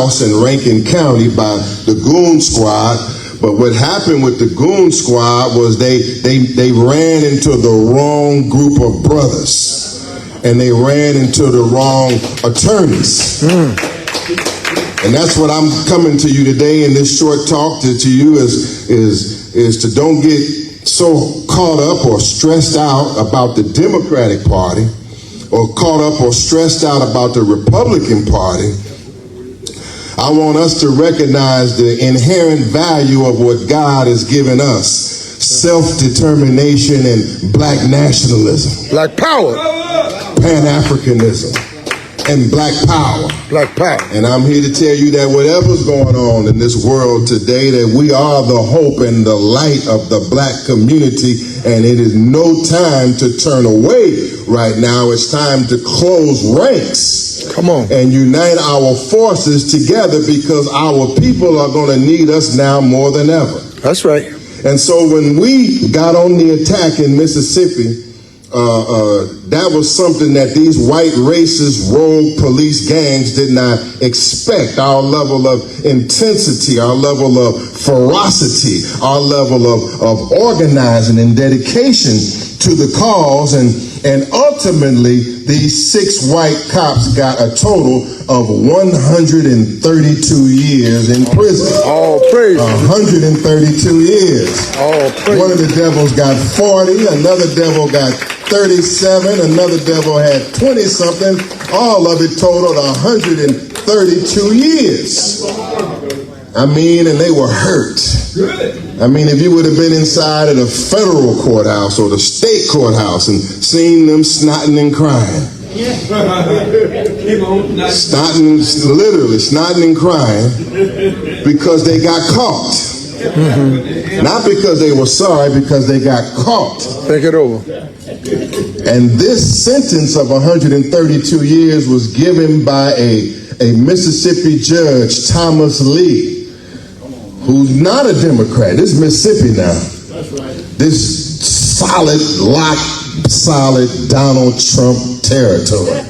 House in Rankin County by the Goon Squad. But what happened with the Goon Squad was they ran into the wrong group of brothers, and they ran into the wrong attorneys. And that's what I'm coming to you today in this short talk to you is to don't get so caught up or stressed out about the Democratic Party, or caught up or stressed out about the Republican Party. I want us to recognize the inherent value of what God has given us: self-determination and black nationalism, black power, Pan-Africanism, and black power. Black power. And I'm here to tell you that whatever's going on in this world today, that we are the hope and the light of the black community, and it is no time to turn away right now. It's time to close ranks. Come on. And unite our forces together, because our people are going to need us now more than ever. That's right. And so when we got on the attack in Mississippi, that was something that these white racist rogue police gangs did not expect. Our level of intensity, our level of ferocity, our level of organizing and dedication to the cause, and ultimately these 6 white cops got a total of 132 years in prison. All praise. 132 years. All praise. One of the devils got 40, another devil got 37, another devil had 20-something. All of it totaled 132 years. I mean, and they were hurt. I mean, if you would have been inside of the federal courthouse or the state courthouse and seen them snotting and crying. Literally snotting and crying because they got caught. Not because they were sorry, because they got caught. Think it over. And this sentence of 132 years was given by a Mississippi judge, Thomas Lee, who's not a Democrat. This is Mississippi now. That's right. This solid Donald Trump territory,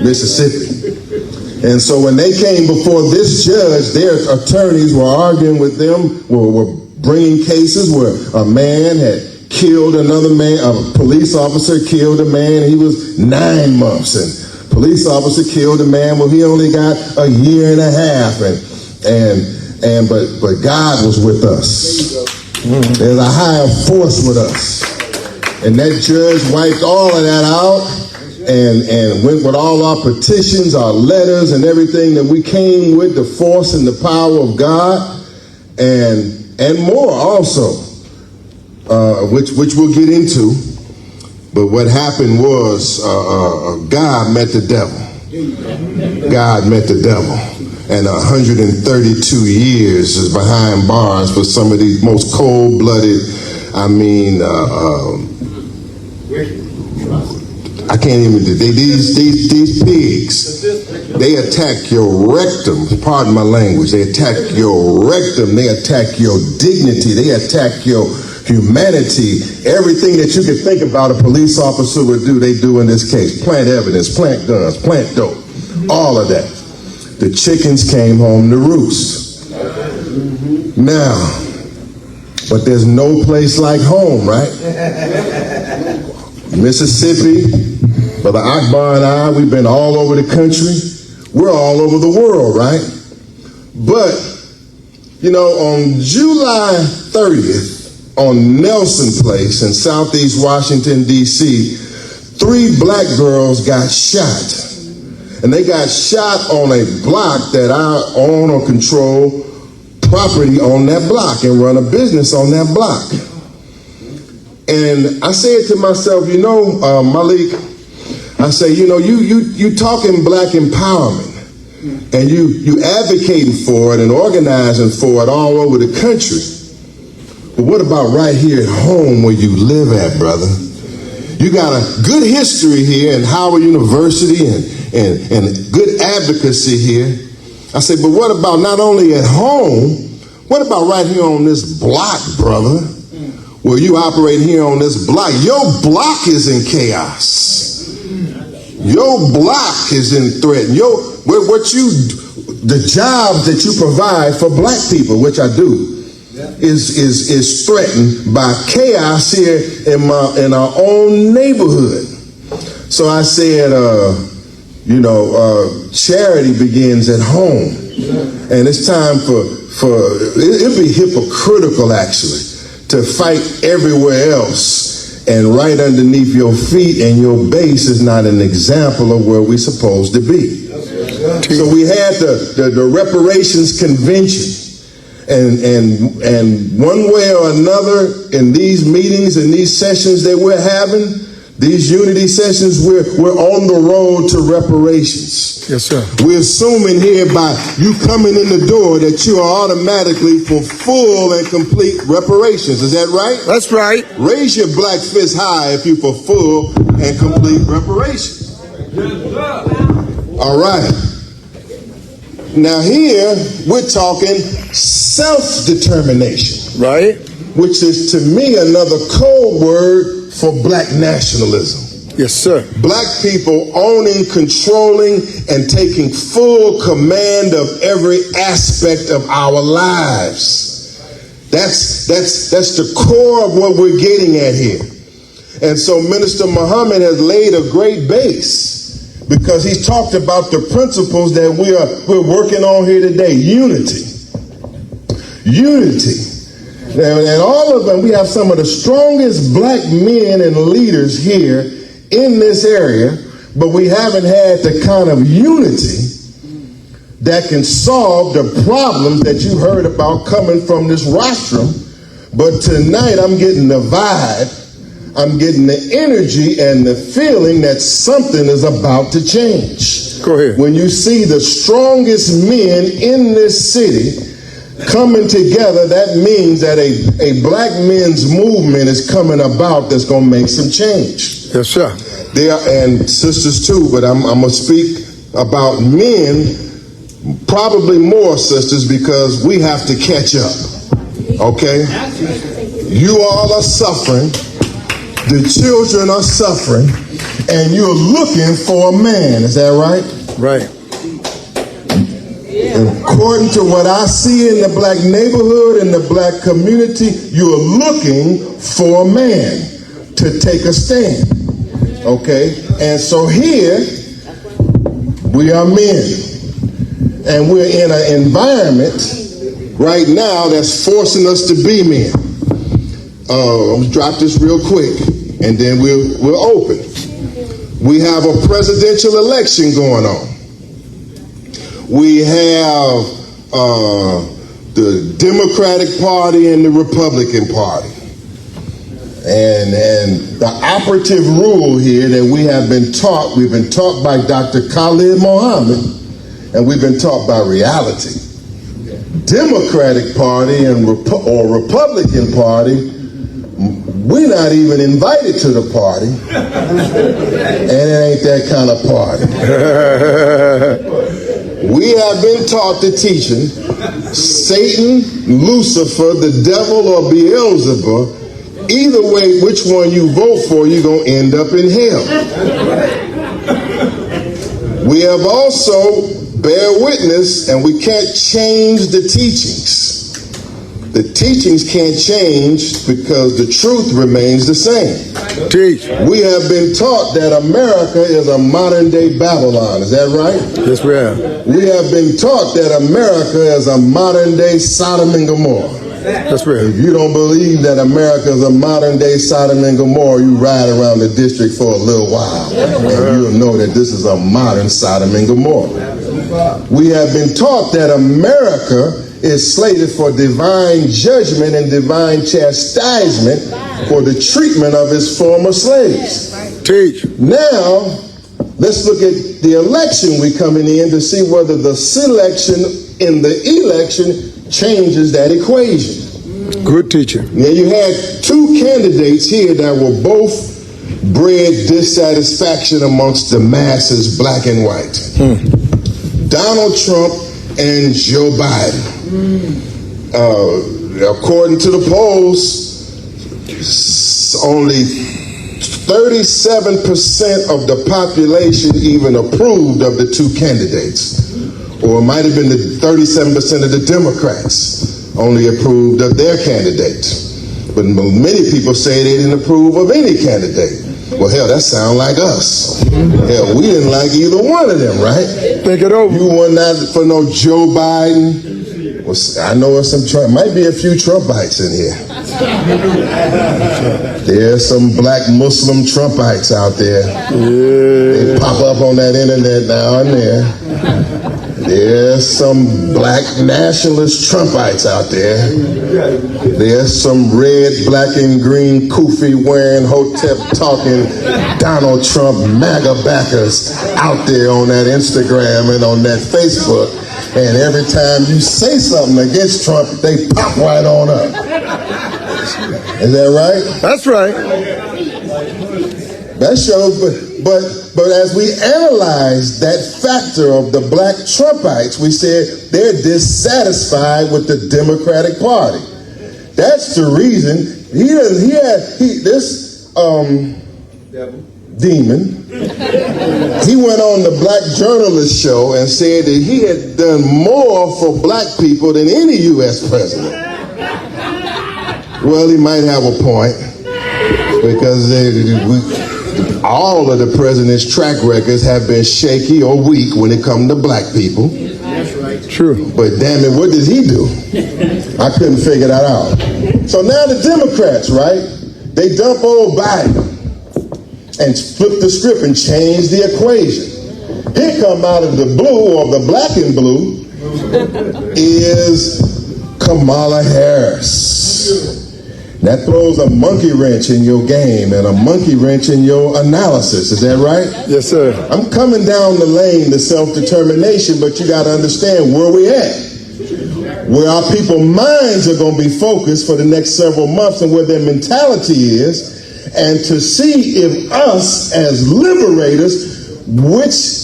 Mississippi. And so when they came before this judge, their attorneys were arguing with them, were bringing cases where a man had killed another man, a police officer killed a man, he was 9 months, and police officer killed a man, well, he only got a year and a half, but God was with us. There's a higher force with us. And that judge wiped all of that out and went with all our petitions, our letters, and everything that we came with, the force and the power of God, and more also, which we'll get into. But what happened was God met the devil. God met the devil. And 132 years is behind bars for some of these most cold-blooded, I can't even do these pigs. They attack your rectum. Pardon my language. They attack your rectum. They attack your dignity. They attack your humanity. Everything that you could think about a police officer would do, they do in this case. Plant evidence, plant guns, plant dope, all of that. The chickens came home to roost. Now, but there's no place like home, right? Mississippi, Brother Akbar and I, we've been all over the country. We're all over the world, right? But, you know, on July 30th, on Nelson Place in Southeast Washington, D.C., 3 black girls got shot. And they got shot on a block that I own or control property on that block and run a business on that block. And I said to myself, you know, Malik, I say, you know, you talking black empowerment and you advocating for it and organizing for it all over the country. But what about right here at home where you live at, brother? You got a good history here in Howard University and good advocacy here. I said, but what about not only at home, what about right here on this block, brother? Well, you operate here on this block. Your block is in chaos. Your block is in threat. the jobs that you provide for black people, which I do, is threatened by chaos here in our own neighborhood. So I said, charity begins at home, and it's time it'd be hypocritical actually to fight everywhere else, and right underneath your feet and your base is not an example of where we're supposed to be. So we had the Reparations Convention. And one way or another, in these meetings and these sessions that we're having, these unity sessions, we're on the road to reparations. Yes, sir. We're assuming here by you coming in the door that you are automatically for full and complete reparations. Is that right? That's right. Raise your black fist high if you're for full and complete reparations. All right. Now here, we're talking self-determination. Right. Which is, to me, another code word for black nationalism. Yes, sir. Black people owning, controlling, and taking full command of every aspect of our lives. That's the core of what we're getting at here. And so Minister Muhammad has laid a great base, because he's talked about the principles that we're working on here today. Unity. And all of them, we have some of the strongest black men and leaders here in this area, but we haven't had the kind of unity that can solve the problems that you heard about coming from this rostrum. But tonight I'm getting the vibe, I'm getting the energy and the feeling that something is about to change. Go ahead. When you see the strongest men in this city coming together, that means that a black men's movement is coming about that's going to make some change. Yes, sir. And sisters too, but I'm going to speak about men, probably more sisters, because we have to catch up. Okay? You all are suffering. The children are suffering, and you're looking for a man. Is that right? Right. According to what I see in the black neighborhood, in the black community, you're looking for a man to take a stand. Okay? And so here, we are men. And we're in an environment right now that's forcing us to be men. I'll drop this real quick, and then we'll open. We have a presidential election going on. We have the Democratic Party and the Republican Party. And the operative rule here that we have been taught, we've been taught by Dr. Khalid Mohammed, and we've been taught by reality. Democratic Party or Republican Party, we're not even invited to the party, and it ain't that kind of party. We have been taught the teaching, Satan, Lucifer, the devil, or Beelzebub, either way, which one you vote for, you're going to end up in hell. We have also bear witness, and we can't change the teachings. The teachings can't change because the truth remains the same. Teach. We have been taught that America is a modern day Babylon. Is that right? Yes, we have. We have been taught that America is a modern day Sodom and Gomorrah. That's right. If you don't believe that America is a modern day Sodom and Gomorrah, you ride around the district for a little while, and you'll know that this is a modern Sodom and Gomorrah. We have been taught that America is slated for divine judgment and divine chastisement for the treatment of its former slaves. Teach. Now, let's look at the election we're coming in to see whether the selection in the election changes that equation. Good teacher. Now, you had two candidates here that were both bred dissatisfaction amongst the masses, black and white. Donald Trump and Joe Biden. According to the polls, only 37% of the population even approved of the two candidates, Or it might have been the 37% of the Democrats only approved of their candidate. But many people say they didn't approve of any candidate. Well, hell, that sound like us. Hell, we didn't like either one of them, right? Think it over. You were not for no Joe Biden. Well, I know there's some Trump, might be a few Trumpites in here. There's some black Muslim Trumpites out there. They pop up on that internet now and then. There's some black nationalist Trumpites out there. There's some red, black, and green kufi wearing, hotep talking Donald Trump MAGA backers out there on that Instagram and on that Facebook. And every time you say something against Trump, they pop right on up. Is that right? That's right. That shows, but as we analyze that factor of the black Trumpites, we said they're dissatisfied with the Democratic Party. That's the reason this demon, he went on the Black Journalist show and said that he had done more for black people than any U.S. president. Well, he might have a point, because all of the president's track records have been shaky or weak when it comes to black people. True. But damn it, what did he do? I couldn't figure that out. So now the Democrats, right? They dump old Biden and flip the script and change the equation. Here come out of the blue, or the black and blue, is Kamala Harris. That throws a monkey wrench in your game and a monkey wrench in your analysis. Is that right? Yes, sir. I'm coming down the lane to self-determination, but you got to understand where we at. Where our people's minds are going to be focused for the next several months and where their mentality is, and to see if us as liberators, which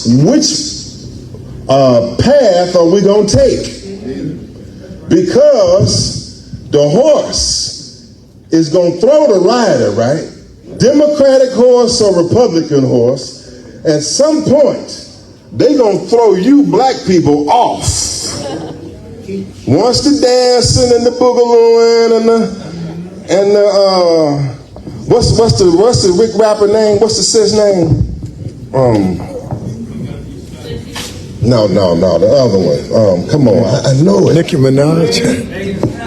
path are we going to take? Because the horse is going to throw the rider, right? Democratic horse or Republican horse, at some point, they going to throw you black people off. Once the dancing and the boogalooing and the what's the Rick rapper name? What's the sis name? No, the other one. Come on, I know it. Nicki Minaj.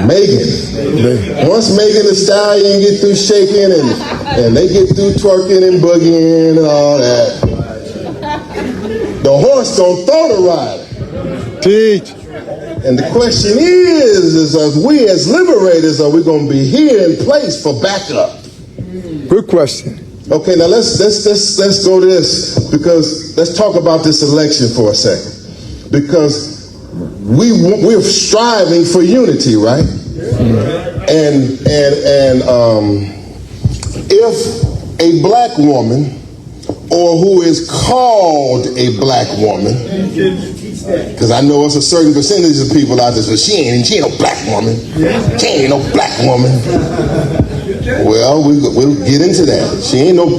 Megan. Once Megan Thee Stallion get through shaking and they get through twerking and boogieing and all that, the horse gonna throw the rider. Teach. And the question is we as liberators, are we gonna be here in place for backup? Good question. Okay, now let's go to this, because let's talk about this election for a second, because we're striving for unity, right? And if a black woman, or who is called a black woman, because I know it's a certain percentage of people out there, so she ain't no black woman. She ain't no black woman. Well, we'll get into that.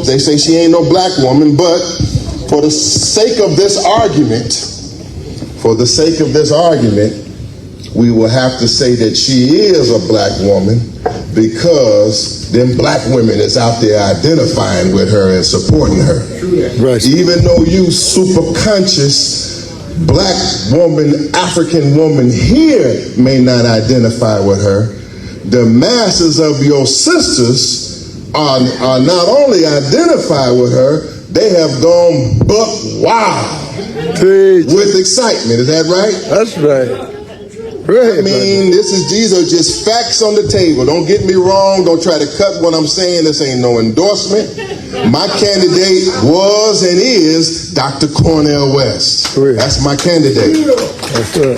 They say she ain't no black woman, but for the sake of this argument, we will have to say that she is a black woman, because them black women is out there identifying with her and supporting her. Right. Even though you super conscious black woman, African woman here may not identify with her, the masses of your sisters are not only identified with her, they have gone buck wild with excitement. Is that right? That's right. I mean, these are just facts on the table. Don't get me wrong. Don't try to cut what I'm saying. This ain't no endorsement. My candidate was and is Dr. Cornel West. That's my candidate. That's right.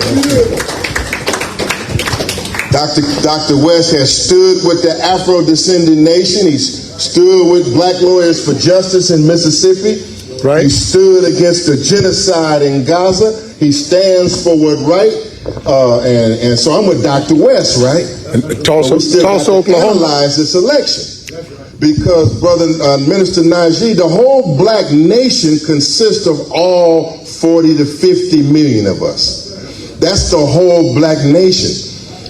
Dr. West has stood with the Afrodescendant nation. He's stood with Black Lawyers for Justice in Mississippi. Right. He stood against the genocide in Gaza. He stands for what's right. And so I'm with Dr. West, right? Tulsa, Oklahoma. Analyze this election, because, brother Minister Najee, the whole black nation consists of all 40 to 50 million of us. That's the whole black nation.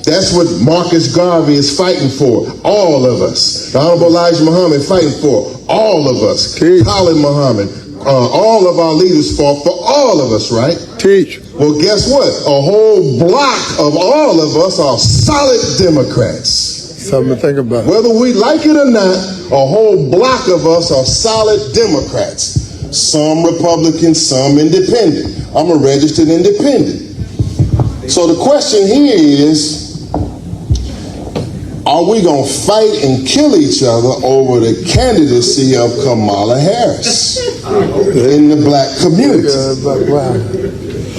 That's what Marcus Garvey is fighting for, all of us. The Honorable Elijah Muhammad fighting for, all of us. Teach. Khalid Muhammad, all of our leaders fought for all of us, right? Teach. Well, guess what? A whole block of all of us are solid Democrats. Something to think about. Whether we like it or not, a whole block of us are solid Democrats. Some Republican, some independent. I'm a registered independent. So the question here is, are we going to fight and kill each other over the candidacy of Kamala Harris in the black community?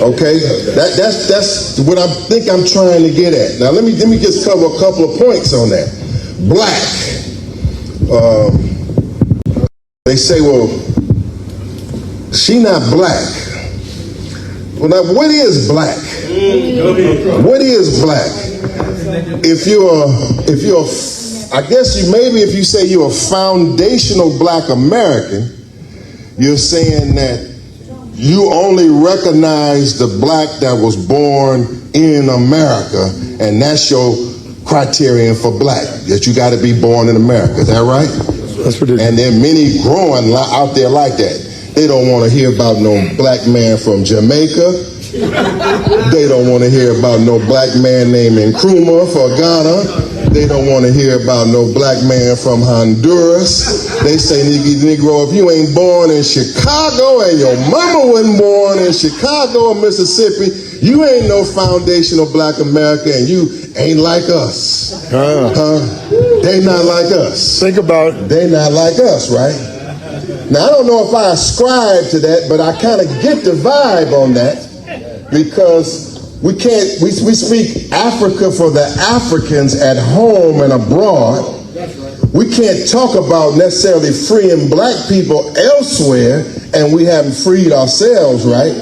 Okay, that's what I think I'm trying to get at. Now let me just cover a couple of points on that. Black. They say, well, she not black. Well, now what is black? What is black? If you're, I guess if you say you're a foundational black American, you're saying that you only recognize the black that was born in America, and that's your criterion for black, that you got to be born in America. Is that right? That's what it is. And there are many growing out there like that. They don't want to hear about no black man from Jamaica. They don't want to hear about no black man named Nkrumah for Ghana. They don't want to hear about no black man from Honduras. They say, Negro, if you ain't born in Chicago and your mama wasn't born in Chicago or Mississippi, you ain't no foundational black America and you ain't like us. They not like us. Think about it. They not like us, right? Now, I don't know if I ascribe to that, but I kind of get the vibe on that. Because we speak Africa for the Africans at home and abroad. We can't talk about necessarily freeing black people elsewhere and we haven't freed ourselves, right?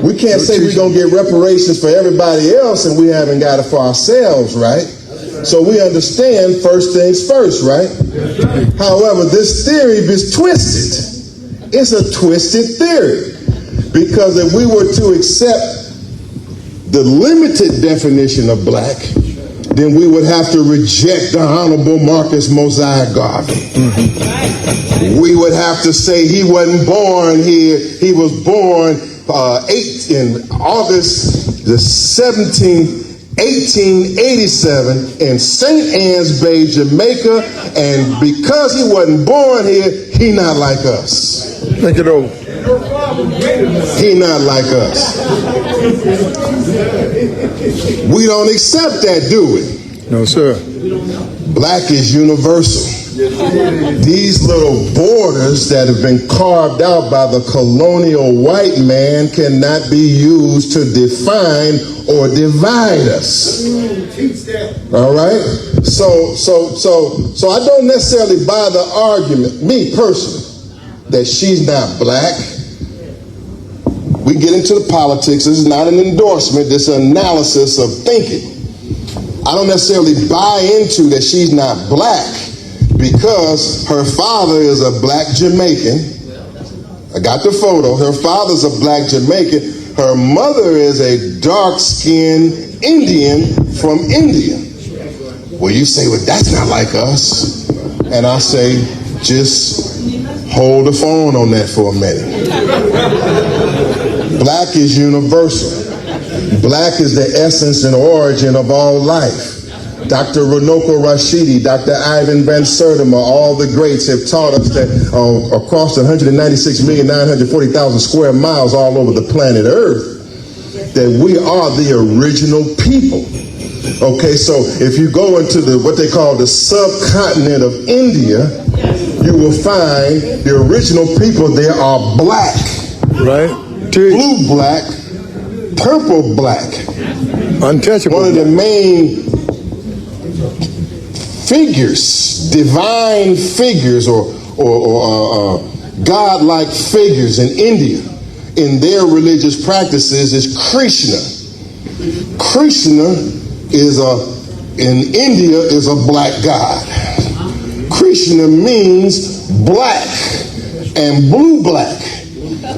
We can't say we're going to get reparations for everybody else and we haven't got it for ourselves, right? So we understand first things first, right? However, this theory is twisted. It's a twisted theory. Because if we were to accept the limited definition of black, then we would have to reject the Honorable Marcus Mosiah Garvey. We would have to say he wasn't born here. He was born in August the 17th, 1887 in St. Ann's Bay, Jamaica, and because he wasn't born here, he not like us. Think it over. He not like us. We don't accept that, do we? No, sir. Black is universal. These little borders that have been carved out by the colonial white man cannot be used to define or divide us. All right? So I don't necessarily buy the argument, me personally, that she's not black. We get into the politics. This is not an endorsement. This is an analysis of thinking. I don't necessarily buy into that she's not black because her father is a black Jamaican. I got the photo. Her father's a black Jamaican. Her mother is a dark-skinned Indian from India. Well, you say, well, that's not like us. And I say, just hold the phone on that for a minute. Black is universal. Black is the essence and origin of all life. Dr. Runoko Rashidi, Dr. Ivan Van Sertima, all the greats have taught us that across 196,940,000 square miles all over the planet Earth, that we are the original people. Okay, so if you go into what they call the subcontinent of India, you will find the original people there are black. Right. Blue black, purple black. Untouchable. One of the main figures, divine figures or godlike figures in India, in their religious practices is Krishna. Krishna in India is a black god. Krishna means black and blue black.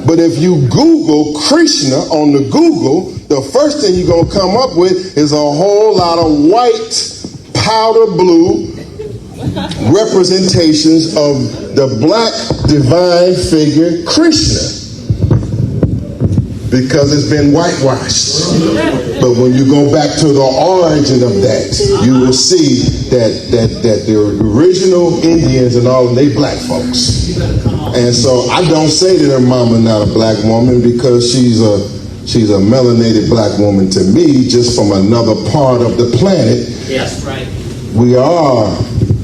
But if you Google Krishna on the Google, the first thing you're going to come up with is a whole lot of white, powder blue representations of the black divine figure Krishna, because it's been whitewashed. But when you go back to the origin of that, you will see that the original Indians and all, they black folks. And so I don't say that her mama not a black woman, because she's a melanated black woman to me, just from another part of the planet. Yes, right. We are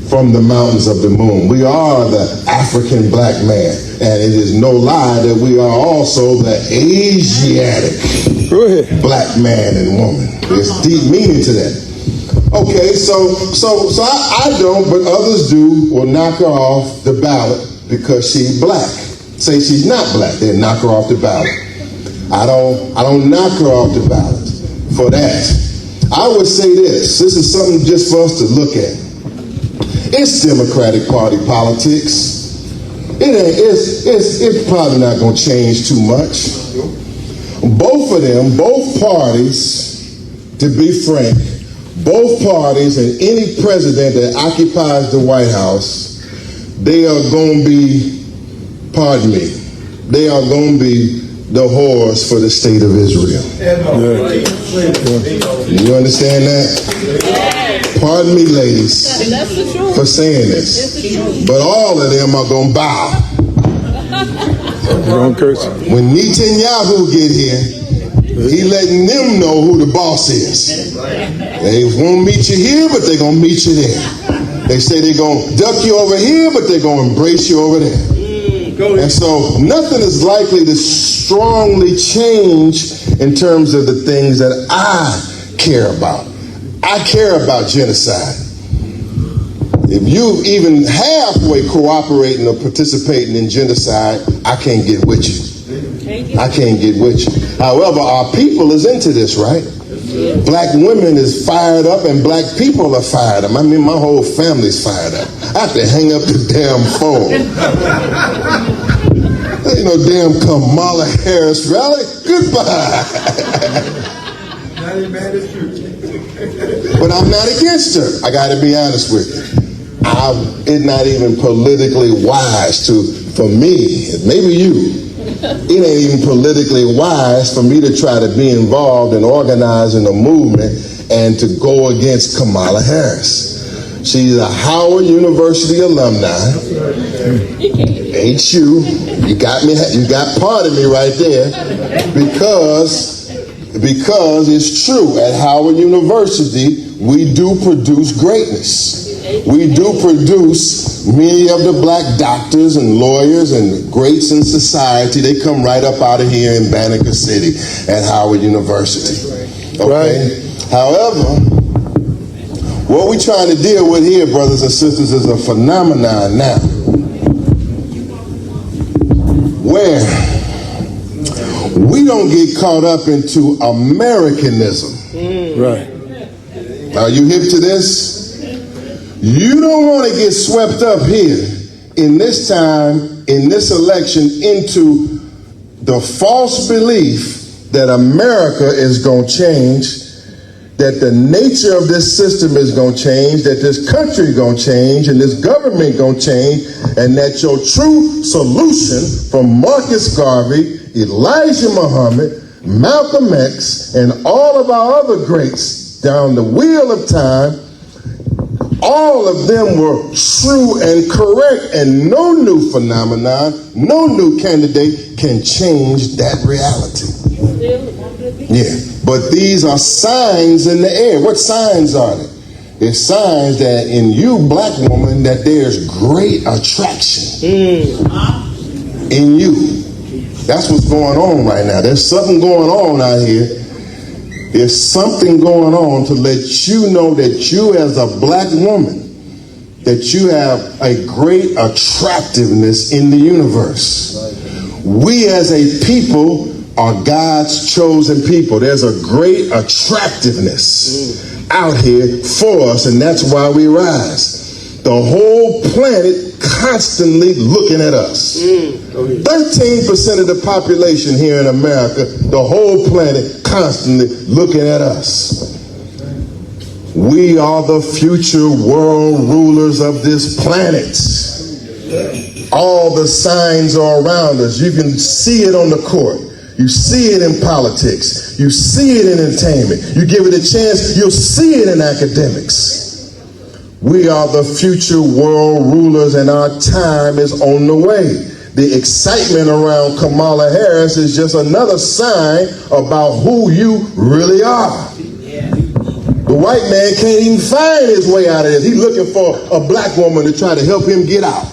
from the mountains of the moon. We are the African black man. And it is no lie that we are also the Asiatic black man and woman. There's deep meaning to that. Okay, so I don't, but others do, will knock her off the ballot because she's black. Say she's not black, they'll knock her off the ballot. I don't knock her off the ballot for that. I would say this is something just for us to look at. It's Democratic Party politics. It's probably not going to change too much. Both of them, both parties, to be frank, both parties and any president that occupies the White House, they are going to be, pardon me, they are going to be the whores for the state of Israel. You understand that? Pardon me, ladies, for saying this, but all of them are going to bow. When Netanyahu get here, he letting them know who the boss is. They won't meet you here, but they're going to meet you there. They say they're going to duck you over here, but they're going to embrace you over there. And so nothing is likely to strongly change in terms of the things that I care about. I care about genocide. If you even halfway cooperating or participating in genocide, I can't get with you. I can't get with you. However, our people is into this, right? Black women is fired up and black people are fired up. I mean, my whole family's fired up. I have to hang up the damn phone. Ain't no damn Kamala Harris rally. Goodbye. But I'm not against her. I got to be honest with you. It's not even politically wise for me, maybe you, it ain't even politically wise for me to try to be involved in organizing a movement and to go against Kamala Harris. She's a Howard University alumni. Ain't you? You got me. You got part of me right there, because it's true. At Howard University, we do produce greatness. We do produce many of the black doctors and lawyers and greats in society. They come right up out of here in Banneker City at Howard University. Okay? Right. However, what we're trying to deal with here, brothers and sisters, is a phenomenon now where we don't get caught up into Americanism. Right. Are you hip to this? You don't want to get swept up here in this time, in this election, into the false belief that America is going to change, that the nature of this system is going to change, that this country is going to change, and this government going to change, and that your true solution from Marcus Garvey, Elijah Muhammad, Malcolm X, and all of our other greats down the wheel of time, all of them were true and correct, and no new phenomenon, no new candidate can change that reality. Yeah, but these are signs in the air. What signs are they? They're signs that in you, black woman, that there's great attraction in you. That's what's going on right now. There's something going on out here. There's something going on to let you know that you as a black woman, that you have a great attractiveness in the universe. We as a people are God's chosen people. There's a great attractiveness out here for us, and that's why we rise. the whole planet constantly looking at us. 13% of the population here in America, the whole planet constantly looking at us. We are the future world rulers of this planet. All the signs are around us. You can see it on the court. You see it in politics. You see it in entertainment. You give it a chance, you'll see it in academics. We are the future world rulers, and our time is on the way. The excitement around Kamala Harris is just another sign about who you really are. The white man can't even find his way out of this. He's looking for a black woman to try to help him get out.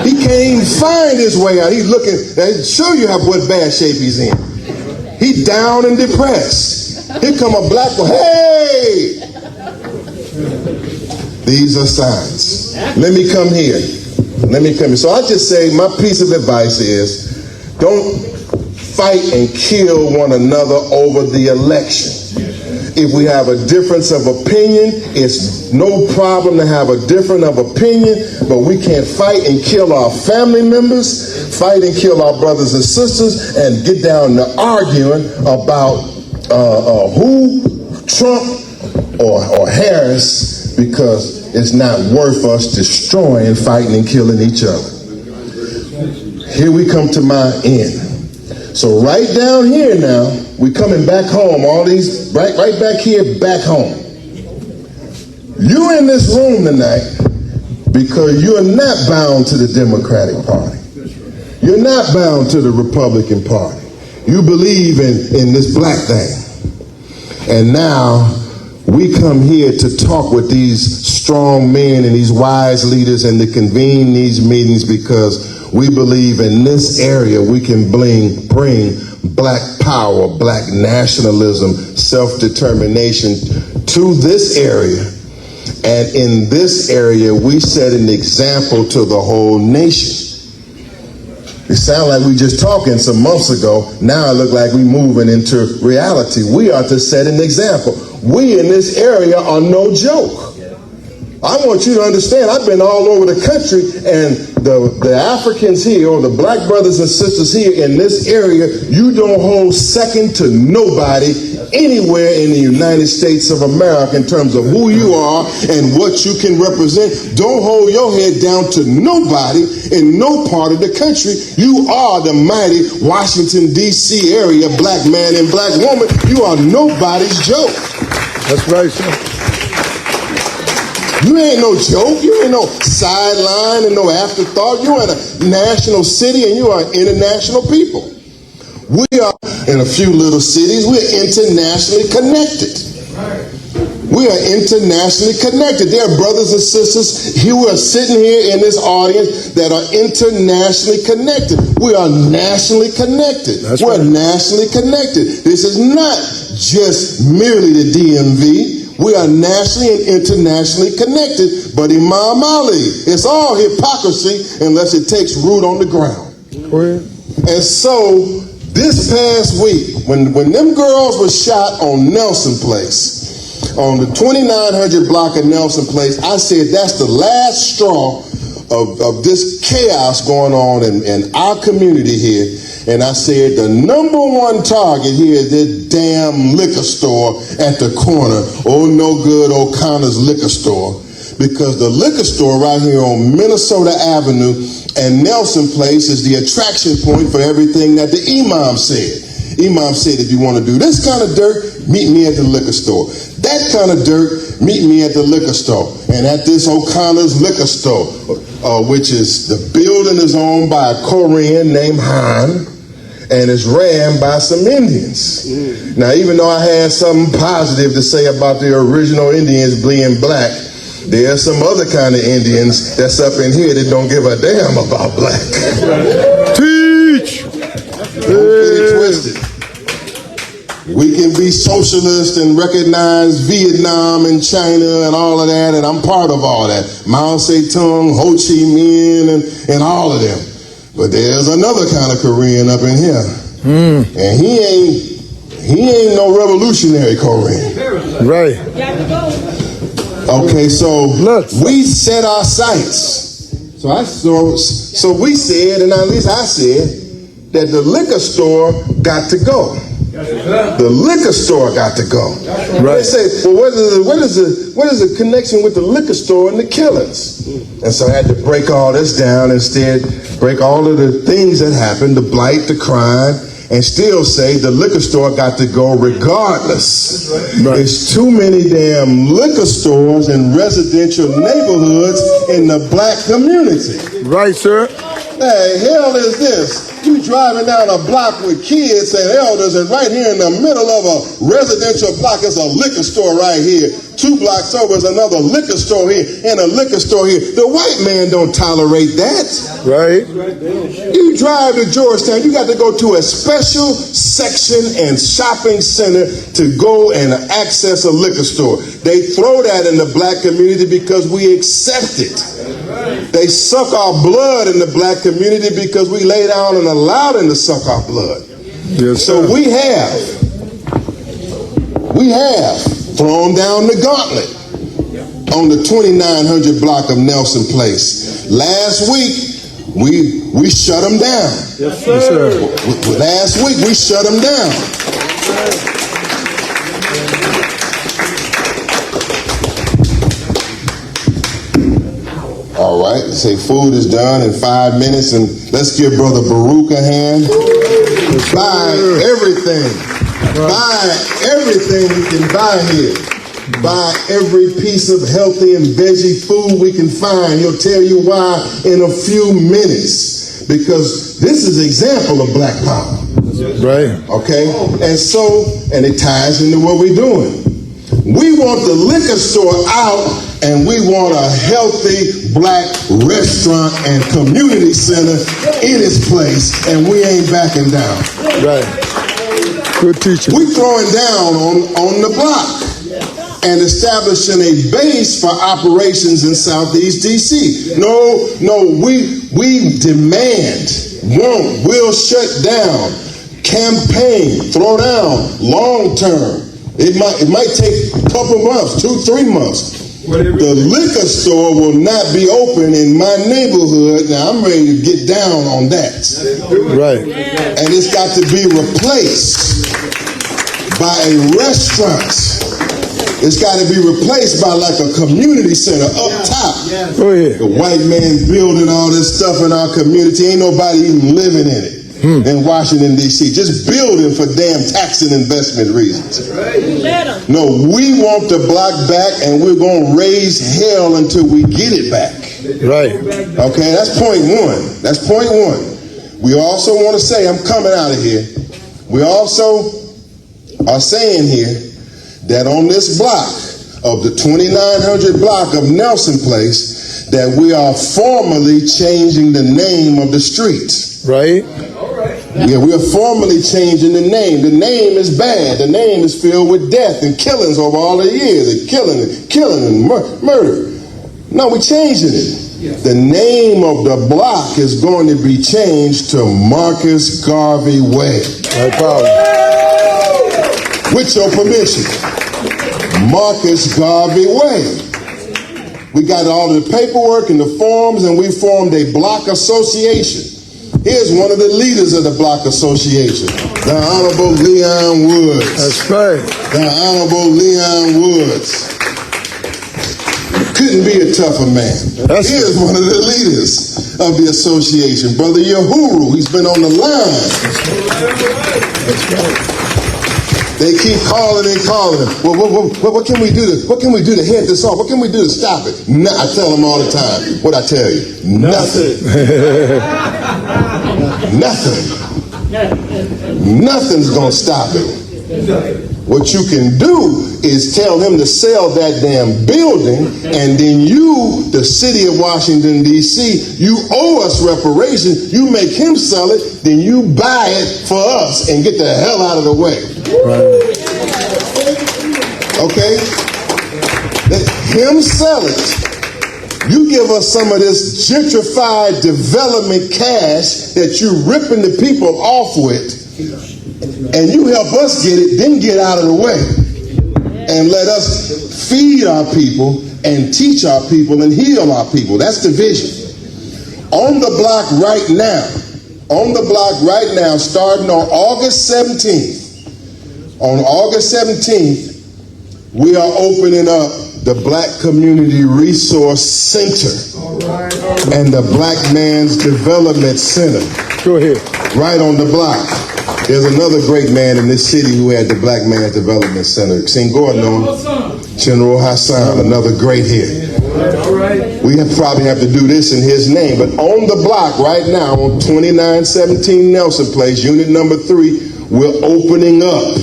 He can't even find his way out. He's looking, to show you what bad shape he's in. He's down and depressed. Here come a black one, hey! These are signs. Let me come here. So I just say my piece of advice is don't fight and kill one another over the election. If we have a difference of opinion, it's no problem to have a difference of opinion, but we can't fight and kill our family members, fight and kill our brothers and sisters, and get down to arguing about who, Trump or Harris, because it's not worth us destroying, fighting, and killing each other. Here we come to my end. So right down here now, we coming back home, all these, right back here, back home. You're in this room tonight because you're not bound to the Democratic Party. You're not bound to the Republican Party. You believe in this black thing. And now we come here to talk with these strong men and these wise leaders and to convene these meetings because we believe in this area we can bring black power, black nationalism, self-determination to this area. And in this area, we set an example to the whole nation. It sounded like we just talking some months ago. Now it look like we moving into reality. We are to set an example. We in this area are no joke. I want you to understand, I've been all over the country, and the Africans here, or the black brothers and sisters here in this area, you don't hold second to nobody anywhere in the United States of America in terms of who you are and what you can represent. Don't hold your head down to nobody in no part of the country. You are the mighty Washington, D.C. area, black man and black woman. You are nobody's joke. That's right, sir. You ain't no joke. You ain't no sideline and no afterthought. You are in a national city and you are international people. We are in a few little cities. We're internationally connected. We are internationally connected. There are brothers and sisters who are sitting here in this audience that are internationally connected. We are nationally connected. We're nationally connected. This is not just merely the DMV. We are nationally and internationally connected, but Imam Ali, it's all hypocrisy unless it takes root on the ground. And so this past week, when them girls were shot on Nelson Place, on the 2900 block of Nelson Place, I said that's the last straw of this chaos going on in our community here. And I said the number one target here is this damn liquor store at the corner, oh no good O'Connor's liquor store. Because the liquor store right here on Minnesota Avenue and Nelson Place is the attraction point for everything that the Imam said. Imam said, if you want to do this kind of dirt, meet me at the liquor store. That kind of dirt, meet me at the liquor store. And at this O'Connor's liquor store, which is, the building is owned by a Korean named Han, and it's ran by some Indians. Now, even though I had something positive to say about the original Indians being black, there are some other kind of Indians that's up in here that don't give a damn about black. Teach! Don't get it twisted. We can be socialist and recognize Vietnam and China and all of that, and I'm part of all that. Mao Zedong, Ho Chi Minh, and all of them. But there's another kind of Korean up in here. And he ain't no revolutionary Korean. Right. Okay, so we set our sights. So we said, and at least I said, that the liquor store got to go. The liquor store got to go. Right. They say, well, what is the connection with the liquor store and the killings? And so I had to break all this down, instead break all of the things that happened, the blight, the crime, and still say the liquor store got to go regardless. Right. There's too many damn liquor stores in residential neighborhoods in the black community. Right, sir. Hey, hell is this? You driving down a block with kids and elders, and right here in the middle of a residential block is a liquor store right here. 2 blocks over is another liquor store here and a liquor store here. The white man don't tolerate that. Right. You drive to Georgetown, you got to go to a special section and shopping center to go and access a liquor store. They throw that in the black community because we accept it. They suck our blood in the black community because we lay down and allow them to suck our blood. Yes, so we have thrown down the gauntlet on the 2900 block of Nelson Place. Last week, we shut them down. Yes, sir. Last week, we shut them down. All right, say food is done in 5 minutes, and let's give Brother Baruch a hand. Buy everything. Buy everything we can buy here. Buy every piece of healthy and veggie food we can find. He'll tell you why in a few minutes. Because this is an example of black power. Right. Okay? And it ties into what we're doing. We want the liquor store out, and we want a healthy black restaurant and community center in its place, and we ain't backing down. Right. Good teaching. We throwing down on the block and establishing a base for operations in Southeast DC. No, we demand, will shut down, campaign, throw down, long term. It might take a couple months, 2-3 months. The liquor store will not be open in my neighborhood. Now I'm ready to get down on that. Right. And it's got to be replaced by a restaurant. It's got to be replaced by like a community center up top. Oh, yeah. The white man building all this stuff in our community. Ain't nobody even living in it. In Washington, D.C., just building for damn tax and investment reasons. No, we want the block back, and we're going to raise hell until we get it back. Right. Okay, that's point one. We also want to say, I'm coming out of here, we also are saying here that on this block of the 2900 block of Nelson Place, that we are formally changing the name of the street. Right. Yeah, we are formally changing the name. The name is bad. The name is filled with death and killings over all the years. And killing and murder. No, we're changing it. The name of the block is going to be changed to Marcus Garvey Way. With your permission. Marcus Garvey Way. We got all the paperwork and the forms, and we formed a block association. Here's one of the leaders of the block association, the Honorable Leon Woods. That's right. The Honorable Leon Woods. Couldn't be a tougher man. Here's one of the leaders of the association, Brother Yahuru. He's been on the line. That's right. They keep calling and calling him. Well, what can we do to head this off? What can we do to stop it? I tell them all the time. What I tell you? Nothing. Nothing's gonna stop it. What you can do is tell him to sell that damn building, and then you, the city of Washington, D.C., you owe us reparations. You make him sell it, then you buy it for us and get the hell out of the way. Right. Okay? Let him sell it. You give us some of this gentrified development cash that you're ripping the people off with, and you help us get it, then get out of the way and let us feed our people and teach our people and heal our people. That's the vision. On the block right now, starting on August 17th, we are opening up the Black Community Resource Center and the Black Man's Development Center. Go ahead. Right on the block. There's another great man in this city who had the Black Man's Development Center. Seen Gordon on General Hassan, another great here. We probably have to do this in his name, but on the block right now, on 2917 Nelson Place, unit number 3, we're opening up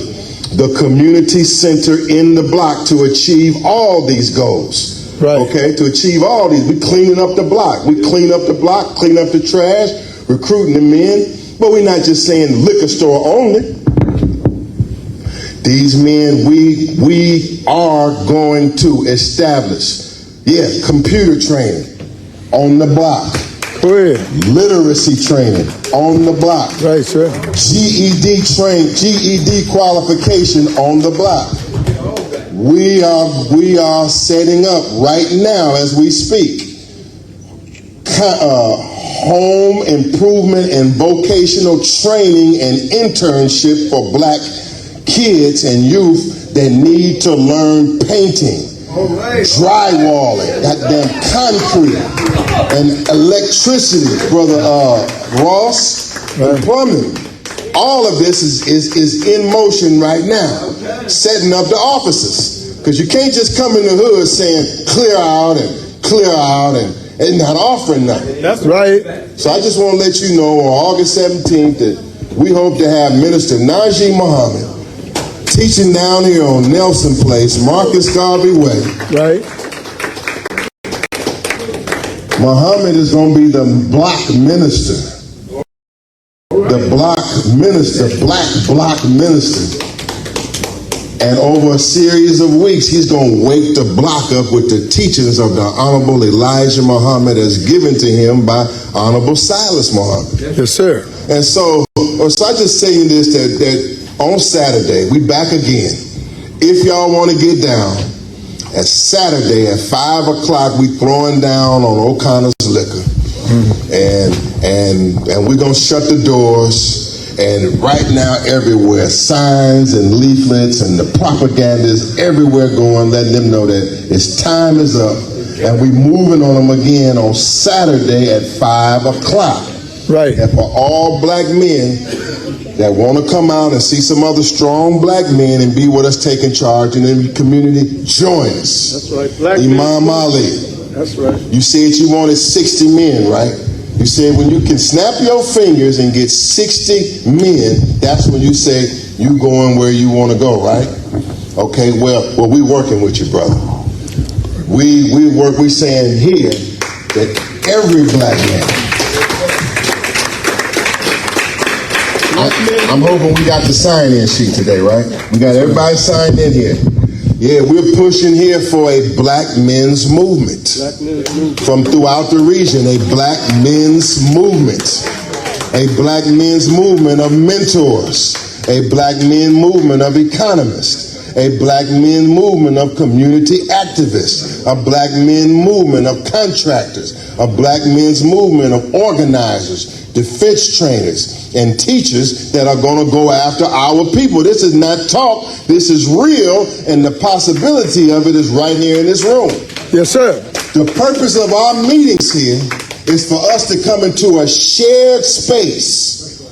the community center in the block to achieve all these goals. Right. Okay, to achieve all these. We're cleaning up the block. We clean up the block, clean up the trash, recruiting the men, but we're not just saying liquor store only. These men, we are going to establish, computer training on the block. Go ahead. Literacy training on the block. Right, sir. GED qualification on the block. We are setting up right now as we speak home improvement and vocational training and internship for Black kids and youth that need to learn painting, drywalling, goddamn concrete, and electricity, brother Ross, and plumbing. All of this is in motion right now, setting up the offices. Because you can't just come in the hood saying clear out and not offering nothing. That's right. So I just want to let you know on August 17th that we hope to have Minister Najee Muhammad teaching down here on Nelson Place, Marcus Garvey Way. Right. Muhammad is going to be the block minister. The block minister, black block minister. And over a series of weeks, he's going to wake the block up with the teachings of the Honorable Elijah Muhammad as given to him by Honorable Silas Muhammad. Yes, sir. And so I just tell you this, that on Saturday, we back again. If y'all want to get down, at Saturday at 5 o'clock, we throwing down on O'Connor's Liquor. And we're going to shut the doors. And right now, everywhere, signs and leaflets and the propaganda is everywhere going, letting them know that its time is up. And we're moving on them again on Saturday at 5 o'clock. Right. And for all Black men that want to come out and see some other strong Black men and be with us taking charge in the community, join us. That's right. Black Imam Ali. That's right. You said you wanted 60 men, right? You said when you can snap your fingers and get 60 men, that's when you say you going where you want to go, right? Okay, well, we working with you, brother. We saying here that every Black man. I'm hoping we got the sign-in sheet today, right? We got everybody signed in here. Yeah, we're pushing here for a Black men's movement. From throughout the region, a Black men's movement. A Black men's movement of mentors. A Black men movement of economists. A Black men movement of community activists. A Black men movement of contractors. A Black men's movement of organizers, defense trainers, and teachers that are going to go after our people. This is not talk. This is real, and the possibility of it is right here in this room. Yes, sir. The purpose of our meetings here is for us to come into a shared space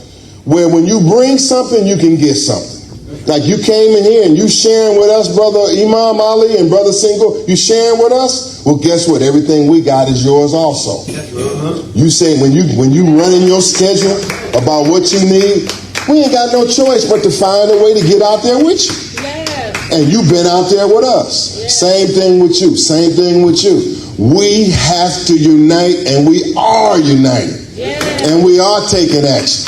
where when you bring something, you can get something. Like you came in here and you sharing with us, Brother Imam Ali and Brother Single, you sharing with us? Well, guess what? Everything we got is yours also. You say when you running your schedule about what you need, we ain't got no choice but to find a way to get out there with you. And you've been out there with us. Same thing with you. Same thing with you. We have to unite, and we are united. And we are taking action.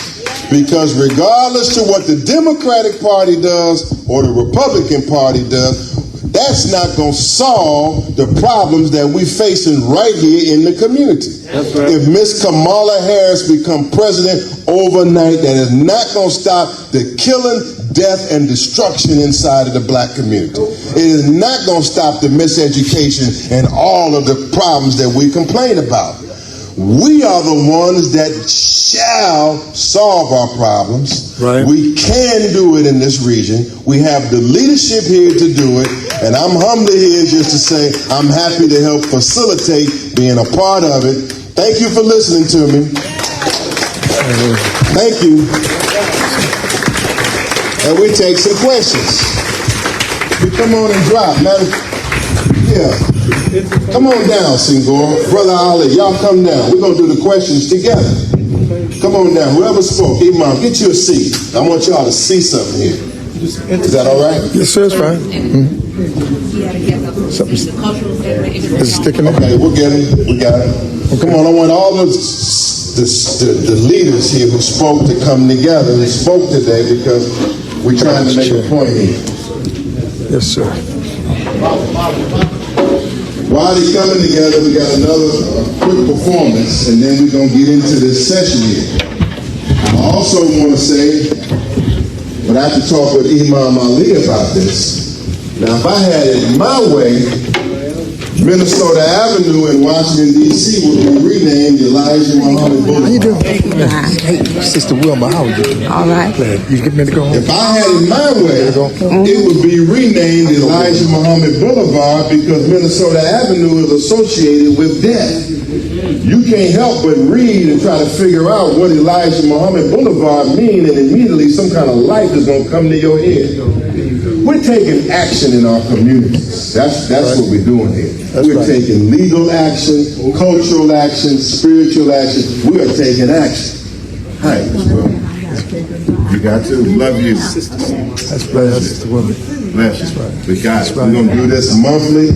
Because regardless to what the Democratic Party does or the Republican Party does, that's not going to solve the problems that we're facing right here in the community. That's right. If Miss Kamala Harris become president overnight, that is not going to stop the killing, death and destruction inside of the black community. It is not going to stop the miseducation and all of the problems that we complain about. We are the ones that shall solve our problems. Right. We can do it in this region. We have the leadership here to do it. And I'm humbly here just to say I'm happy to help facilitate being a part of it. Thank you for listening to me. Thank you. And we take some questions. We come on and drop, man. Yeah. Come on down, Senghor. Brother Ali, y'all come down. We're going to do the questions together. Come on down. Whoever spoke, Imam, get you a seat. I want y'all to see something here. Is that all right? Yes, sir, it's fine. Something's sticking in. Okay, we'll get it. We got it. Come on, I want all the leaders here who spoke to come together, who spoke today, because we're trying to make a point here. Yes, sir. While they're coming together, we got another quick performance, and then we're going to get into this session here. I also want to say, but I have to talk with Imam Ali about this. Now, if I had it my way, Minnesota Avenue in Washington, D.C. would be renamed Elijah Muhammad Boulevard. How you doing? Hey, Sister Wilma, how are you? All right. Glad you get me to go home. If I had it my way, it would be renamed Elijah Muhammad Boulevard because Minnesota Avenue is associated with death. You can't help but read and try to figure out what Elijah Muhammad Boulevard means, and immediately some kind of light is going to come to your head. We're taking action in our communities. That's what we're doing here. We're taking legal action, cultural action, spiritual action. We are taking action. Hi, Ms. Wilma. You got to. Love you. That's right, Sister Wilma. Bless you. We got it. We're going to do this monthly,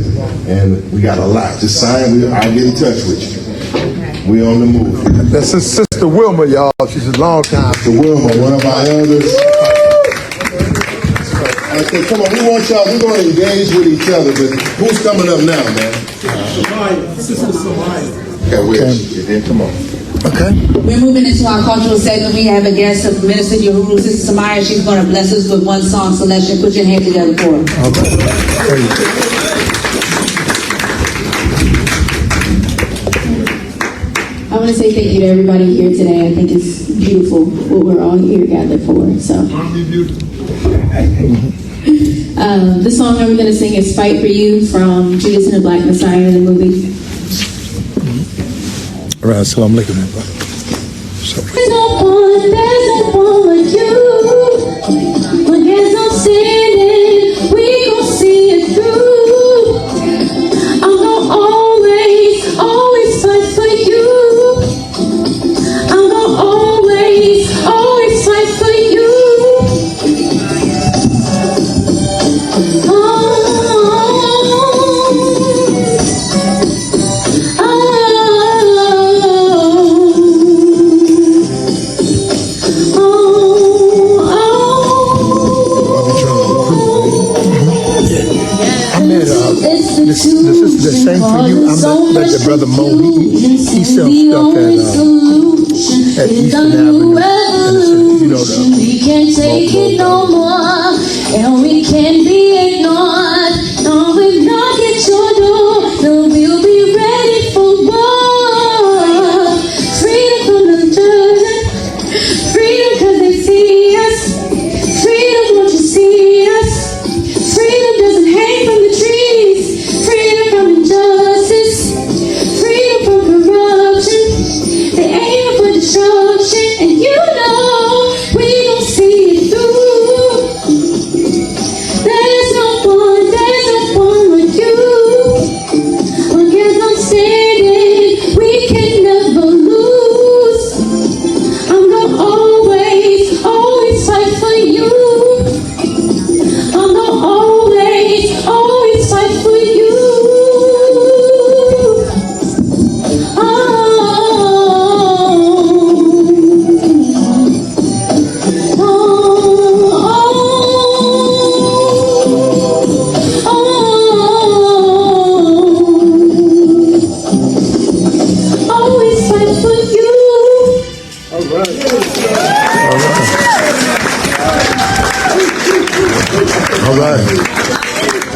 and we got a lot. Just sign. I'll get in touch with you. We on the move. That's Sister Wilma, y'all. She's a long time. Sister Wilma, one of our elders. Okay, come on, we want y'all, we're going to engage with each other, but who's coming up now, man? Sister Samaya. Okay, where is she? Then come on. Okay. We're moving into our cultural segment. We have a guest of Minister Yahuru, Sister Samaya. She's going to bless us with one song selection. Put your hands together for her. All right. There you go. I want to say thank you to everybody here today. I think it's beautiful what we're all here gathered for. So, the song I'm going to sing is "Fight for You" from Judas and the Black Messiah, the movie. All right, so I'm looking at that. There's no point with you. When there's no sinning, we gon' see it through. I'm gonna always fight for you. I'm gonna always fight for you. This is the same for you. I'm like the brother Mo. He sells stuff at Eastern Avenue. You know the. We can't take it no more, and we can't be ignored. No, we'll knock at your door. No, we'll be ready for war. Freedom from the dirt. Freedom 'cause they see us. Freedom, won't you see us? Freedom doesn't hang from the trees. Freedom from injustice. Freedom from corruption. They aim for destruction, and you know we gon' see it through. There's no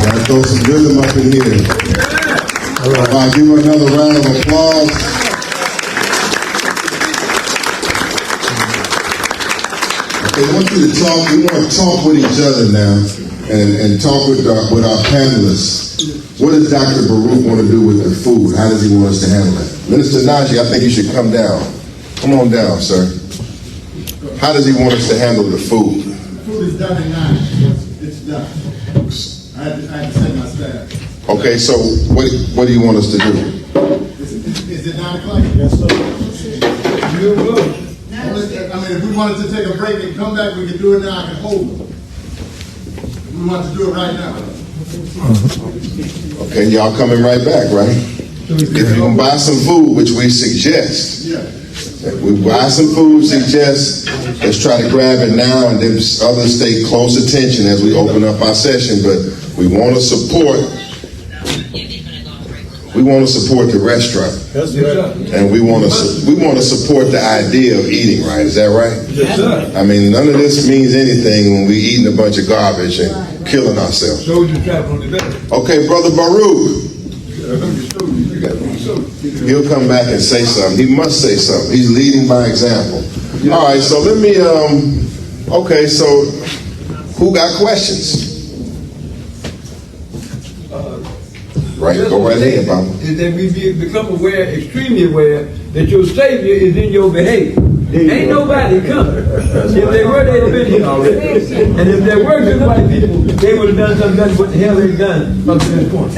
Gotta throw some rhythm up in here. All right, give her another round of applause. Okay, I want you to talk. We want to talk with each other now, and talk with our panelists. What does Dr. Baruch want to do with the food? How does he want us to handle it? Minister Najee, I think you should come down. Come on down, sir. How does he want us to handle the food? The food is done at 9. It's done. I had to send my staff. Okay, so what do you want us to do? Is it 9 o'clock? Yes, sir. You're good. I mean, if we wanted to take a break and come back, we can do it now. I can hold them. If we want to do it right now. Okay, y'all coming right back, right? If you can buy some food, which we suggest. Yeah. If we buy some food, suggest, let's try to grab it now, and then others stay close attention as we open up our session. But we want to support. We want to support the restaurant, and we want to support the idea of eating right. Is that right? Yes, sir. I mean, none of this means anything when we eating a bunch of garbage and killing ourselves. Okay, Brother Baruch. He'll come back and say something. He must say something. He's leading by example. All right, so let me. Okay, so who got questions? Right, go right ahead, Papa. Is that we become aware, extremely aware, that your Savior is in your behavior. Ain't nobody coming. If they were, they'd have been here already. And if there were good white people, they would have done something better what the hell they've done up to this point.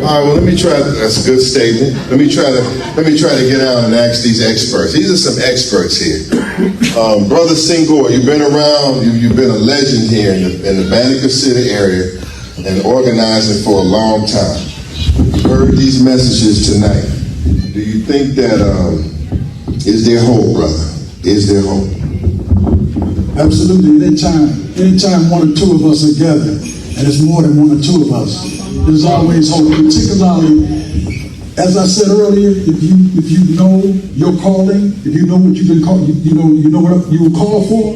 All right, well, let me try. That's a good statement. Let me try to get out and ask these experts. These are some experts here. Brother Senghor, you've been around. You've been a legend here in the Banneker City area and organizing for a long time. You heard these messages tonight. Do you think that is there hope, brother? Is there hope? Absolutely. Anytime one or two of us are gathered, and it's more than one or two of us, there's always hope. Particularly, as I said earlier, if you know your calling, if you know what you've been called, you know what you were called for,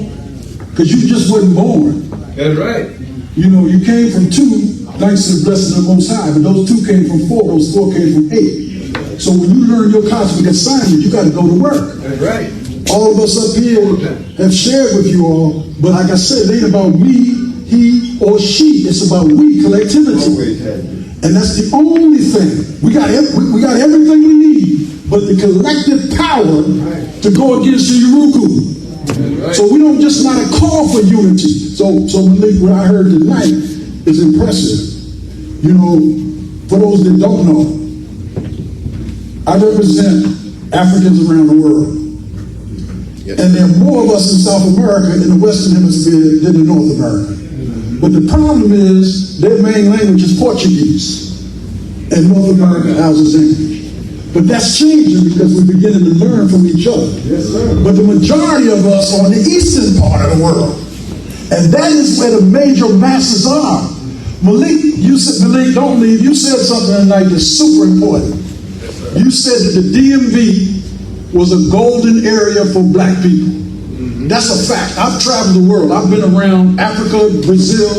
because you just wasn't born. That's right. You know, you came from 2, thanks to the blessing of the Most High, but those 2 came from 4, those 4 came from 8. So when you learn your cosmic assignment, you got to go to work. That's right. All of us up here have shared with you all, but like I said, it ain't about me, he, or she. It's about we, collectivity. And that's the only thing. We got everything we need, but the collective power to go against the Uruku. Right. So we don't just not a call for unity. So Malik, what I heard tonight is impressive. You know, for those that don't know, I represent Africans around the world. Yes. And there are more of us in South America in the Western Hemisphere than in North America. But the problem is their main language is Portuguese, and North America houses English. But that's changing because we're beginning to learn from each other. Yes, sir. But the majority of us are on the eastern part of the world. And that is where the major masses are. Malik, you said, Malik, don't leave. You said something tonight that's super important. You said that the DMV was a golden area for black people. That's a fact. I've traveled the world. I've been around Africa, Brazil.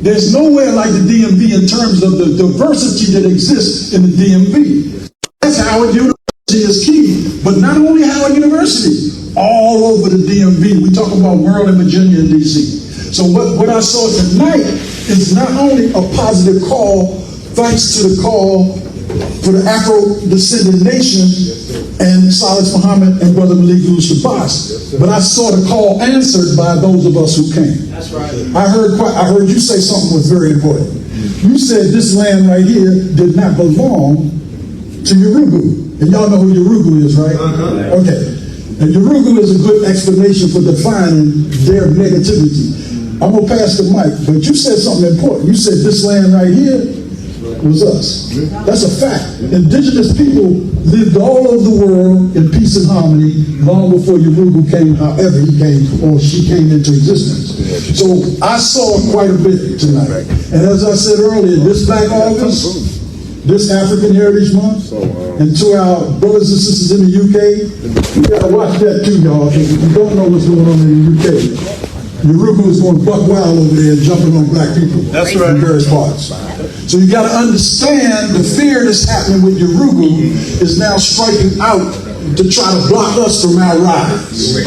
There's nowhere like the DMV in terms of the diversity that exists in the DMV. That's Howard University is key. But not only Howard University, all over the DMV. We talk about Maryland, Virginia, and DC. So what I saw tonight is not only a positive call, thanks to the call for the Afro-descendant nation and Salis Muhammad and Brother Malik Shabazz, but I saw the call answered by those of us who came. That's right. I heard you say something was very important. You said this land right here did not belong to Urugu. And y'all know who Urugu is, right? Okay. And Urugu is a good explanation for defining their negativity. I'm going to pass the mic, but you said something important. You said this land right here was us. That's a fact. Indigenous people lived all over the world in peace and harmony long before Urugu came, however he came or she came into existence. So I saw quite a bit tonight. And as I said earlier, this Black August, this African Heritage Month, and to our brothers and sisters in the UK, you gotta watch that too, y'all, because if you don't know what's going on in the UK, Yoruba is going buck wild over there and jumping on black people. That's In right. various parts. So you got to understand the fear that's happening with Yoruba is now striking out to try to block us from our rise.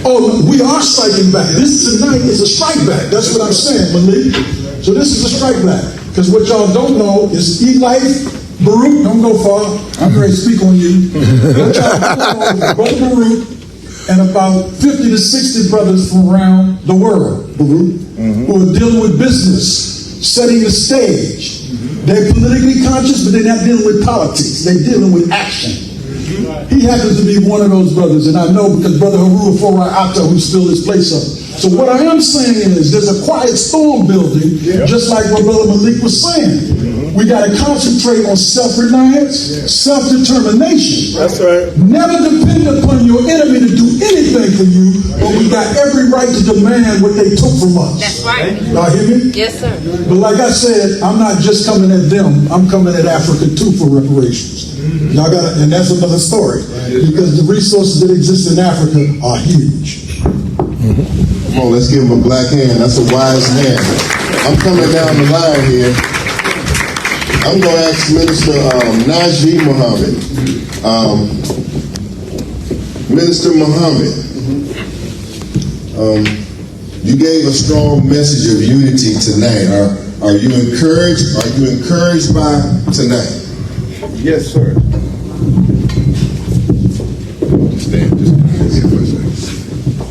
Oh, we are striking back. This tonight is a strike back. That's what I'm saying, Malik. So this is a strike back. Because what y'all don't know is E-Life, Baruch, don't go far. I'm ready to speak on you. What y'all don't know is Brother Baruch and about 50 to 60 brothers from around the world, Baruch, who are dealing with business, setting the stage. They're politically conscious, but they're not dealing with politics. They're dealing with action. He happens to be one of those brothers, and I know because Brother Haru Forai Atta, who filled his place up. So what I am saying is there's a quiet storm building, just like what Brother Malik was saying. We got to concentrate on self-reliance, self-determination. That's right. Never depend upon your enemy to do anything for you, but we got every right to demand what they took from us. That's right. Y'all hear me? Yes, sir. But like I said, I'm not just coming at them. I'm coming at Africa too for reparations. Y'all got, and that's another story because the resources that exist in Africa are huge. Come on, let's give him a black hand. That's a wise hand. I'm coming down the line here. I'm going to ask Minister Najee Muhammad. Minister Muhammad, you gave a strong message of unity tonight. Are you encouraged? Are you encouraged by tonight? Yes, sir. Stand just for a second.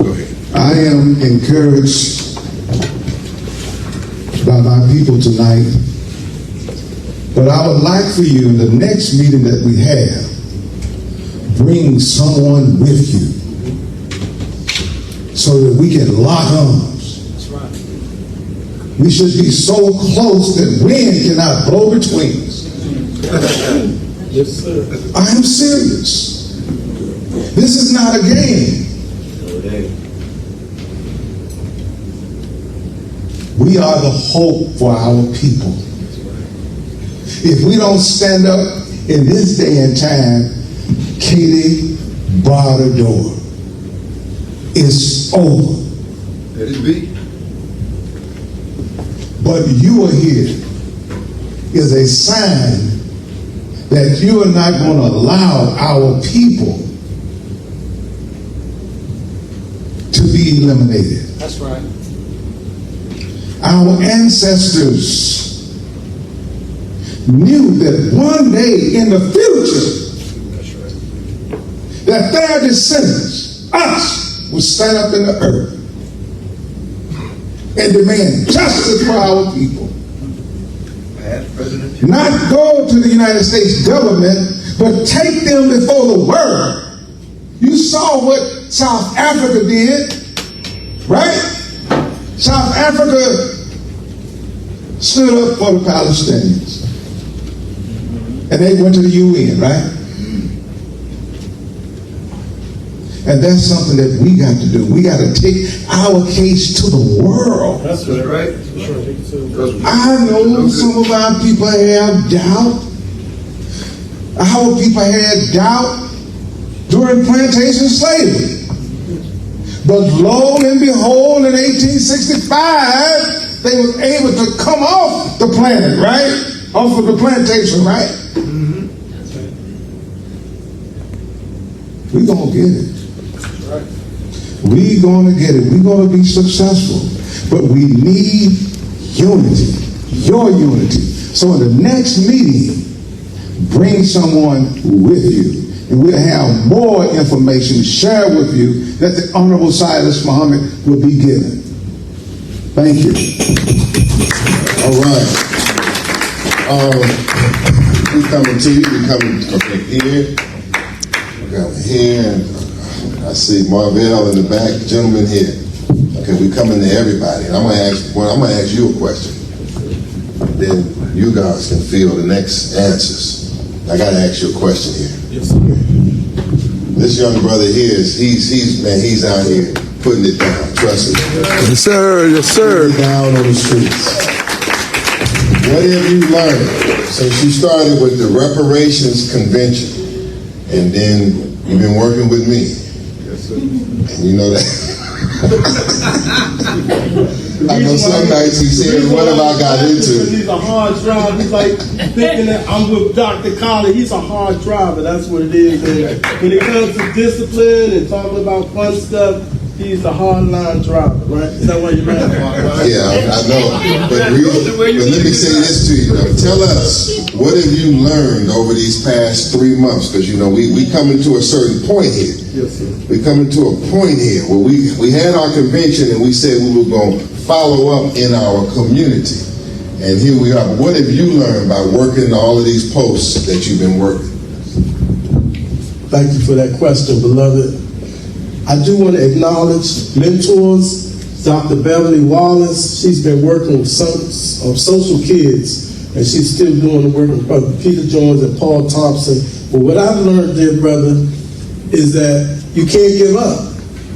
Go ahead. I am encouraged by my people tonight, but I would like for you in the next meeting that we have, bring someone with you so that we can lock arms. That's right. We should be so close that wind cannot blow between us. Yes, sir. I am serious. This is not a game. We are the hope for our people. If we don't stand up in this day and time, Katie bar the door. It's over. Let it be. But you are here is a sign that you are not going to allow our people to be eliminated. That's right. Our ancestors knew that one day in the future that their descendants, us, would stand up in the earth and demand justice for our people. Not go to the United States government, but take them before the world. You saw what South Africa did, right? South Africa stood up for the Palestinians. And they went to the UN, right? And that's something that we got to do. We got to take our case to the world. That's right. I know some of our people have doubt. Our people had doubt during plantation slavery. But lo and behold, in 1865, they were able to come off the planet, right? Off of the plantation, right? Mm-hmm. We're going to get it. We're going to get it. We're going to be successful. But we need unity, your unity. So in the next meeting, bring someone with you. And we'll have more information to share with you that the Honorable Silas Muhammad will be given. Thank you. All right. We coming to you. We coming here. We coming here. And I see Marvell in the back. Gentleman here. Okay, we coming to everybody. And I'm gonna ask you a question. Then you guys can fill the next answers. I gotta ask you a question here. Yes, sir. This young brother here he's out here putting it down. Trust me. Yes, sir. Yes, sir. Putting it down on the streets. What have you learned since you started with the Reparations Convention, and then you've been working with me? Yes, sir. And you know that I know some nights he said, what have I got into? He's a hard driver. He's like thinking that I'm with Dr. Collie. He's a hard driver. That's what it is. And when it comes to discipline and talking about fun stuff, he's a hard line driver, right? Is that why you're mad? Yeah, I know. But let me say this to you, though. Tell us, what have you learned over these past 3 months? Because, you know, we coming to a certain point here. Yes, sir. We coming to a point here where we had our convention and we said we were going to follow up in our community. And here we are. But what have you learned by working all of these posts that you've been working? Thank you for that question, beloved. I do want to acknowledge mentors, Dr. Beverly Wallace. She's been working with social kids, and she's still doing the work with Brother Peter Jones and Paul Thompson. But what I've learned, dear brother, is that you can't give up.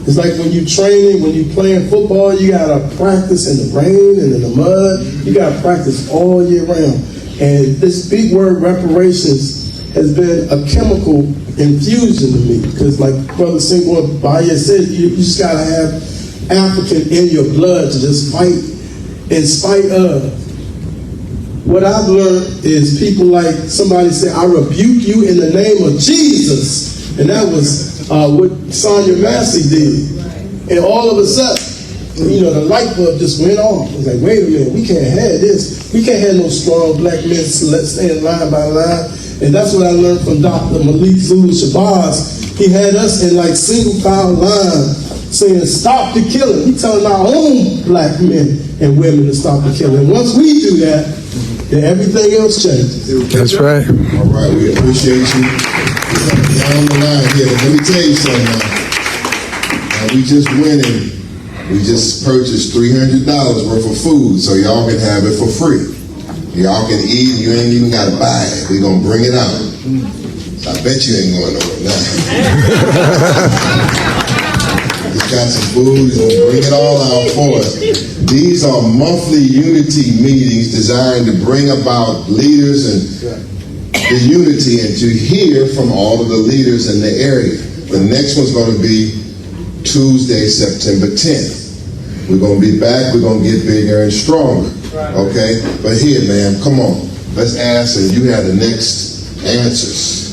It's like when you're training, when you're playing football, you got to practice in the rain and in the mud. You got to practice all year round. And this big word, reparations, has been a chemical infusion to me, because like Brother Singleton Baye said, you just got to have African in your blood to just fight in spite of. What I've learned is people like somebody said, I rebuke you in the name of Jesus. And that was what Sonia Massey did. And all of a sudden, you know, the light bulb just went off. It's like, wait a minute, we can't have this. We can't have no strong black men stand line by line. And that's what I learned from Dr. Malik Zulu Shabazz. He had us in like single file line saying, stop the killing. He telling our own black men and women to stop the killing. Once we do that, then everything else changes. That's right. All right, we appreciate you. You're on the line here. Let me tell you something now. We just went and we just purchased $300 worth of food so y'all can have it for free. Y'all can eat, you ain't even got to buy it. We're going to bring it out. So I bet you ain't going nowhere now. He's got some food, he's going to bring it all out for us. These are monthly unity meetings designed to bring about leaders and the unity and to hear from all of the leaders in the area. The next one's going to be Tuesday, September 10th. We're going to be back, we're going to get bigger and stronger. Okay? But here, man, come on. Let's ask, and you have the next answers.